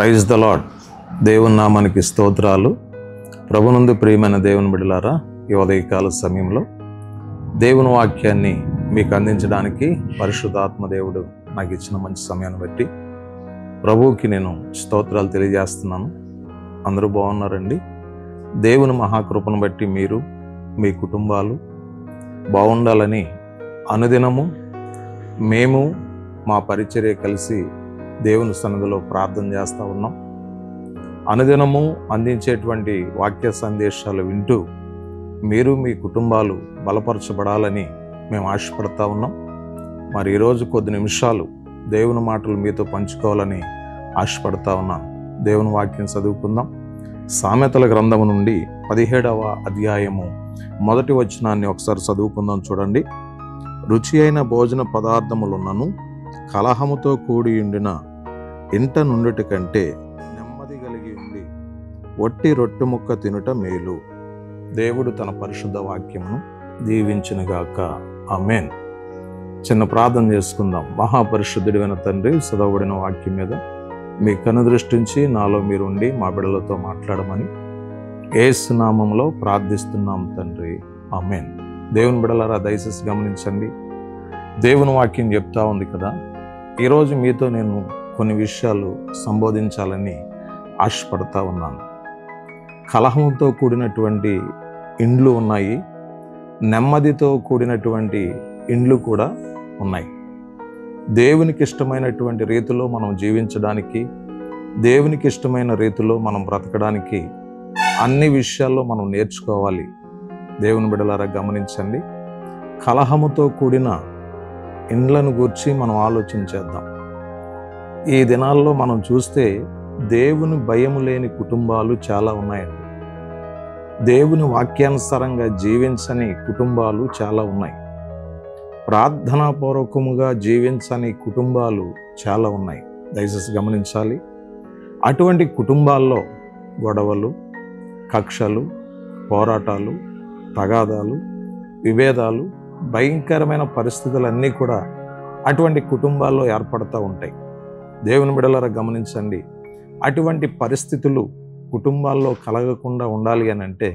Praise the lord. దేవుని నామానికి స్తోత్రాలు. ప్రభునందు ప్రియమైన దేవుని బిడ్డలారా, ఈ ఉదయకాల సమయంలో దేవుని వాక్యాన్ని మీకు అందించడానికి పరిశుద్ధాత్మ దేవుడు నాకు ఇచ్చిన మంచి సమయాన్ని బట్టి ప్రభువుకి నేను స్తోత్రాలు తెలియజేస్తున్నాను. అందరూ బాగున్నారండి? దేవుని మహాకృపను బట్టి మీరు మీ కుటుంబాలు బాగుండాలని అనుదినము మేము మా పరిచర్య కలిసి దేవుని సన్నిధిలో ప్రార్థన చేస్తూ ఉన్నాం. అనుదినము అందించేటువంటి వాక్య సందేశాలు వింటూ మీరు మీ కుటుంబాలు బలపరచబడాలని మేము ఆశపడతా ఉన్నాం. మరి ఈరోజు కొద్ది నిమిషాలు దేవుని మాటలు మీతో పంచుకోవాలని ఆశపడతా ఉన్నాం. దేవుని వాక్యం చదువుకుందాం. సామెతల గ్రంథము నుండి 17వ అధ్యాయము 1వ వచనాన్ని ఒకసారి చదువుకుందాం. చూడండి. రుచి అయిన భోజన పదార్థములున్నను కలహముతో కూడి ఉండిన ఇంట నుండుట కంటే నెమ్మది కలిగి ఉండి ఒట్టి రొట్టె ముక్క తినుట మేలు. దేవుడు తన పరిశుద్ధ వాక్యమును దీవించునుగాక. ఆమేన్. చిన్న ప్రార్థన చేసుకుందాం. మహాపరిశుద్ధుడైన తండ్రి, చదవబడిన వాక్యం మీద మీ కనుదృష్టించి నాలో మీరుండి మా బిడ్డలతో మాట్లాడమని యేసు నామములో ప్రార్థిస్తున్నాం తండ్రి. ఆమేన్. దేవుని బిడ్డలారా, దయచేసి గమనించండి. దేవుని వాక్యం చెప్తా ఉంది కదా, ఈరోజు మీతో నేను కొన్ని విషయాలు సంబోధించాలని ఆశపడతా ఉన్నాను. కలహంతో కూడినటువంటి ఇండ్లు ఉన్నాయి, నెమ్మదితో కూడినటువంటి ఇండ్లు కూడా ఉన్నాయి. దేవునికి ఇష్టమైనటువంటి రీతిలో మనం జీవించడానికి, దేవునికి ఇష్టమైన రీతిలో మనం బ్రతకడానికి అన్ని విషయాల్లో మనం నేర్చుకోవాలి. దేవుని బిడ్డలారా, గమనించండి. కలహముతో కూడిన ఇండ్లను గూర్చి మనం ఆలోచన చేద్దాం. ఈ దినాల్లో మనం చూస్తే దేవుని భయము లేని కుటుంబాలు చాలా ఉన్నాయండి. దేవుని వాక్యానుసారంగా జీవించని కుటుంబాలు చాలా ఉన్నాయి. ప్రార్థనాపూర్వకముగా జీవించని కుటుంబాలు చాలా ఉన్నాయి. దయచేసి గమనించాలి. అటువంటి కుటుంబాల్లో గొడవలు, కక్షలు, పోరాటాలు, తగాదాలు, విభేదాలు, భయంకరమైన పరిస్థితులన్నీ కూడా అటువంటి కుటుంబాల్లో ఏర్పడుతూ ఉంటాయి. దేవుని బిడ్డలారా, గమనించండి. అటువంటి పరిస్థితులు కుటుంబాల్లో కలగకుండా ఉండాలి అని అంటే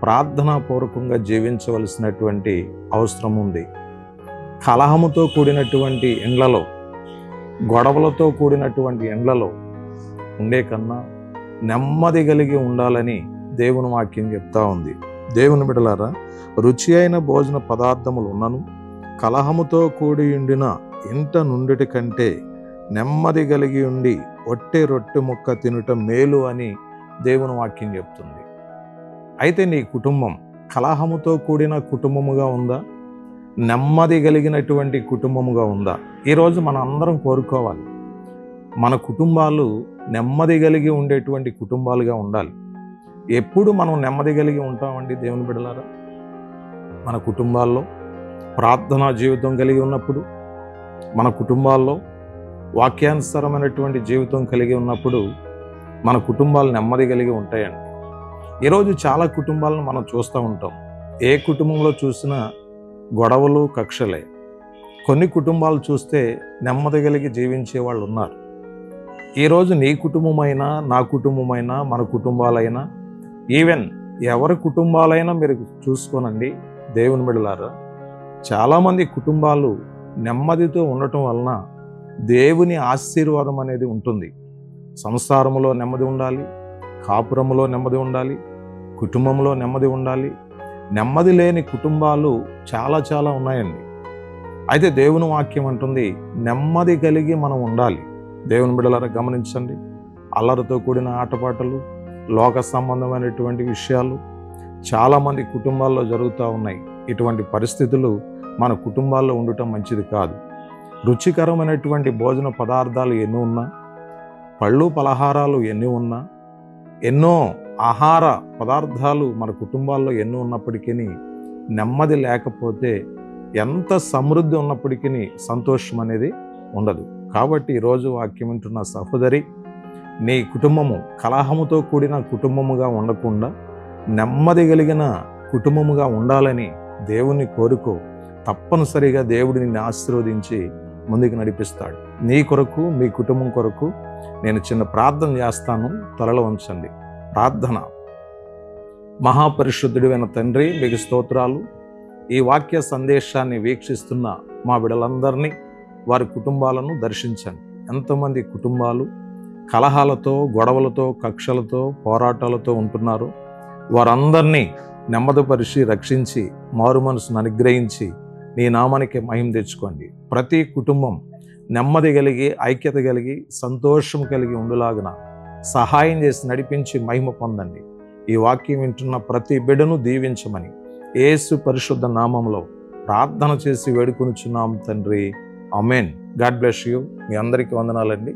ప్రార్థనాపూర్వకంగా జీవించవలసినటువంటి అవసరం ఉంది. కలహముతో కూడినటువంటి ఇండ్లలో, గొడవలతో కూడినటువంటి ఇండ్లలో ఉండే కన్నా నెమ్మది కలిగి ఉండాలని దేవుని వాక్యం చెప్తా ఉంది. దేవుని బిడ్డలారా, రుచి అయిన భోజన పదార్థములు ఉన్నను కలహముతో కూడి ఉండిన ఇంట నుండిటి కంటే నెమ్మది కలిగి ఉండి ఒట్టే రొట్టె ముక్క తినుట మేలు అని దేవుని వాక్యం చెప్తుంది. అయితే నీ కుటుంబం కలహముతో కూడిన కుటుంబముగా ఉందా? నెమ్మది కలిగినటువంటి కుటుంబముగా ఉందా? ఈరోజు మనం అందరం కోరుకోవాలి, మన కుటుంబాలు నెమ్మది కలిగి ఉండేటువంటి కుటుంబాలుగా ఉండాలి. ఎప్పుడు మనం నెమ్మది కలిగి ఉంటామండి దేవుని బిడ్డలారా? మన కుటుంబాల్లో ప్రార్థనా జీవితం కలిగి ఉన్నప్పుడు, మన కుటుంబాల్లో వాక్యానుసారమైనటువంటి జీవితం కలిగి ఉన్నప్పుడు మన కుటుంబాలు నెమ్మది కలిగి ఉంటాయండి. ఈరోజు చాలా కుటుంబాలను మనం చూస్తూ ఉంటాం. ఏ కుటుంబంలో చూసినా గొడవలు, కక్షలే. కొన్ని కుటుంబాలు చూస్తే నెమ్మది కలిగి జీవించే వాళ్ళు ఉన్నారు. ఈరోజు నీ కుటుంబమైనా, నా కుటుంబమైనా, మన కుటుంబాలైనా, ఈవెన్ ఎవరి కుటుంబాలైనా మీరు చూసుకోనండి దేవుని బిడ్డలారా, చాలామంది కుటుంబాలు నెమ్మదితో ఉండటం వలన దేవుని ఆశీర్వాదం అనేది ఉంటుంది. సంసారములో నెమ్మది ఉండాలి, కాపురములో నెమ్మది ఉండాలి, కుటుంబంలో నెమ్మది ఉండాలి. నెమ్మది లేని కుటుంబాలు చాలా చాలా ఉన్నాయండి. అయితే దేవుని వాక్యం అంటుంది, నెమ్మది కలిగి మనం ఉండాలి. దేవుని బిడ్డలారా, గమనించండి. అల్లరితో కూడిన ఆటపాటలు, లోక సంబంధమైనటువంటి విషయాలు చాలామంది కుటుంబాల్లో జరుగుతూ ఉన్నాయి. ఇటువంటి పరిస్థితులు మన కుటుంబాల్లో ఉండటం మంచిది కాదు. రుచికరమైనటువంటి భోజన పదార్థాలు ఎన్ని ఉన్నా, పళ్ళు పలహారాలు ఎన్ని ఉన్నా, ఎన్నో ఆహార పదార్థాలు మన కుటుంబాల్లో ఎన్నో ఉన్నప్పటికీ నెమ్మది లేకపోతే ఎంత సమృద్ధి ఉన్నప్పటికీ సంతోషం అనేది ఉండదు. కాబట్టి ఈరోజు వాక్యం వింటున్న సహోదరి, నీ కుటుంబము కలహముతో కూడిన కుటుంబముగా ఉండకుండా నెమ్మది కలిగిన కుటుంబముగా ఉండాలని దేవుని కోరుకో. తప్పనిసరిగా దేవుడు నిన్ను ఆశీర్వదించి ముందుకు నడిపిస్తాడు. నీ కొరకు, మీ కుటుంబం కొరకు నేను చిన్న ప్రార్థన చేస్తాను, తలలో ఉంచండి. ప్రార్థన. మహాపరిశుద్ధుడైన తండ్రి, మీకు స్తోత్రాలు. ఈ వాక్య సందేశాన్ని వీక్షిస్తున్న మా బిడ్డలందరినీ, వారి కుటుంబాలను దర్శించండి. ఎంతోమంది కుటుంబాలు కలహాలతో, గొడవలతో, కక్షలతో, పోరాటాలతో ఉంటున్నారు. వారందరినీ నెమ్మదిపరిచి, రక్షించి, మారు మనసును అనుగ్రహించి నీ నామానికి మహిమ తెచ్చుకోండి. ప్రతి కుటుంబం నెమ్మది కలిగి, ఐక్యత కలిగి, సంతోషం కలిగి ఉండులాగున సహాయం చేసి నడిపించి మహిమ పొందండి. ఈ వాక్యం వింటున్న ప్రతి బిడ్డను దీవించమని యేసు పరిశుద్ధ నామంలో ప్రార్థన చేసి వేడుకొనుచున్నాం తండ్రి. ఆమేన్. God bless you. మీ అందరికీ వందనాలండి.